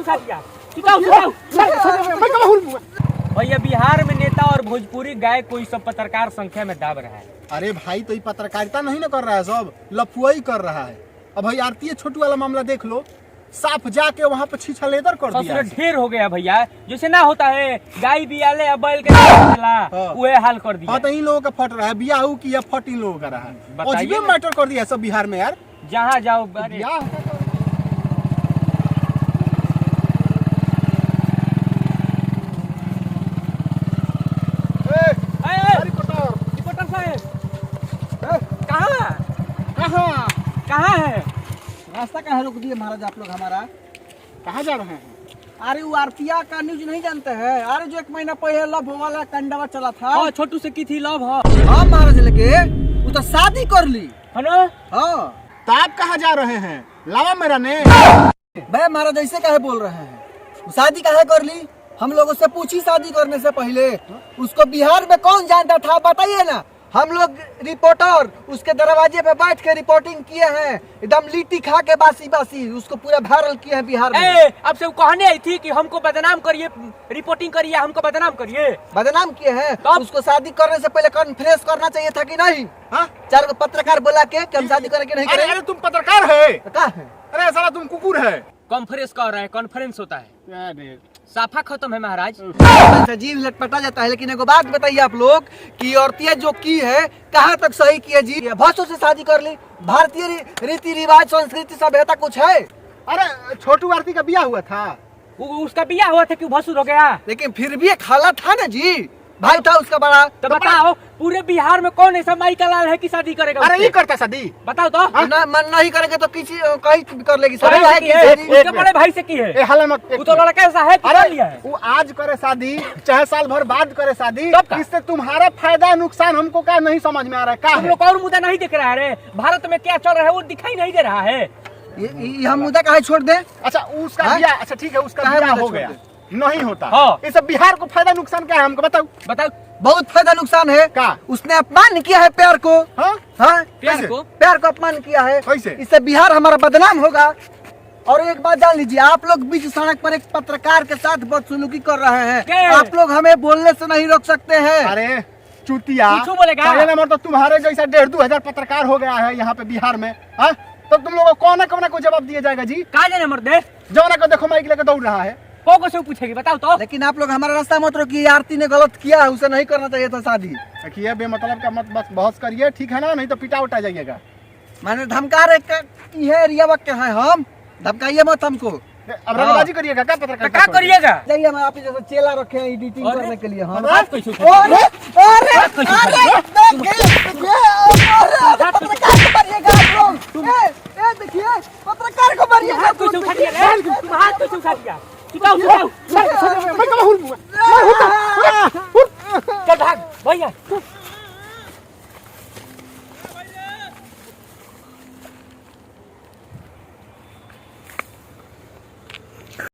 उठा दिया। भैया बिहार में नेता और भोजपुरी गाय कोई सब पत्रकार संख्या में दाब रहा है। अरे भाई तो ये पत्रकारिता नहीं ना कर रहा है, सब लफुआई कर रहा है। अब भाई आरती छोटू वाला मामला देख लो, साफ जाके वहाँ पे छीछा लेदर कर दिया। ढेर हो गया भैया, जैसे ना होता है गाय बियाले या बैल के वही हाल कर दिया। हाँ तो इन लोगों का फट रहा है, बियाहू की या फट इन लोगों का रहा है। अजीब मैटर कर दिया सब बिहार में यार। जहाँ जाओ कहाँ है? रास्ता कहाँ रोक दिए महाराज आप लोग हमारा? कहाँ जा रहे हैं? अरे वो आरतिया का न्यूज नहीं जानते हैं? अरे जो 1 महीना पहले लव वाला कंडवा चला था। हाँ छोटू से की थी लव। हाँ महाराज लेके वो तो शादी कर ली है ना। हाँ तो आप कहाँ जा रहे हैं? लावा मेरा ने भाई महाराज ऐसे काहे बोल रहे हैं? शादी काहे कर ली? हम लोगों से पूछी शादी करने से पहले उसको बिहार में कौन जानता था बताइए ना। हम लोग रिपोर्टर उसके दरवाजे पे बैठ के रिपोर्टिंग किए हैं, एकदम लिट्टी खा के बासी बासी उसको पूरा वायरल किए हैं बिहार में। अब से कहने आई थी कि हमको बदनाम करिए, रिपोर्टिंग करिए, हमको बदनाम करिए। बदनाम किए हैं तो उसको शादी करने से पहले कॉन्फ्रेंस करना चाहिए था कि नहीं? हाँ? 4 पत्रकार बुला के कि हम शादी करेंगे नहीं करेंगे। अरे तुम पत्रकार है? क्या है? अरे साला तुम कुकुर है। कॉन्फ्रेंस कर रहे हैं, कॉन्फ्रेंस होता है, साफा खत्म है महाराज। जीव लटपटा जाता है। लेकिन एगो बात बताइए आप लोग कि औरतियाँ जो की है कहाँ तक सही की है जी? भसों से शादी कर ली? भारतीय रीति रिवाज संस्कृति सभ्यता कुछ है? अरे छोटू आरती का बियाह हुआ था, उसका बियाह हुआ था कि भसुर हो गया? लेकिन फिर भी एक हालत था ना जी, भाई था उसका बड़ा। तो बताओ पूरे बिहार में कौन ऐसा माई का लाल है कि शादी करेगा? अरे ये करता शादी? बताओ तो। ना मन नहीं करेंगे तो किसी कहीं कर लेगी उसके बड़े भाई से की है। वो तो लड़का ऐसा है कि लिया है। वो आज करे शादी चाहे साल भर बाद करे शादी, इससे तुम्हारा फायदा नुकसान हमको क्या नहीं समझ में आ रहा है? तुम लोग और मुद्दा नहीं देख रहा है? भारत में क्या चल रहा है वो दिखाई नहीं दे रहा है। हम मुद्दा कहाँ छोड़ दे? अच्छा उसका बियाह, अच्छा ठीक है उसका बियाह हो गया, नहीं होता। हाँ। ये सब बिहार को फायदा नुकसान क्या है हमको बताओ। बताओ। बहुत फायदा नुकसान है। क्या? उसने अपमान किया है प्यार को। हाँ? हाँ? प्यार को अपमान किया है। कैसे? इससे बिहार हमारा बदनाम होगा। और एक बात जान लीजिए, आप लोग बीच सड़क पर एक पत्रकार के साथ बदसलूकी कर रहे हैं। आप लोग हमें बोलने से नहीं रोक सकते हैं। अरे चुतिया बोलेगा नंबर तो तुम्हारे जैसा 1.5-2 हजार पत्रकार हो गया है यहाँ पे बिहार में। हाँ? तो तुम लोगों को कौन को जवाब दिया जाएगा जी? कहा जाने मर्दे जौना को देखो माइक लेकर दौड़ रहा है। को से पूछेगी बताओ तो। लेकिन आप लोग हमारा रास्ता मत रोकिए। आरती ने गलत किया है, उसे नहीं करना चाहिए था शादी। देखिए बेमतलब का मत बस बहस करिए, ठीक है ना? नहीं तो पिटा उठा जाइएगा। मैंने धमका रहे ये एरिया वक्त है, हम धमकाइए मत हमको। अब रंगबाजी करिएगा क्या पत्रकार? क्या करिएगा? जाइए हम आप जैसे चेला रखे हैं एडिटिंग करने के लिए। हम देखिए पत्रकार को मारिएगा। चल भाग भैया।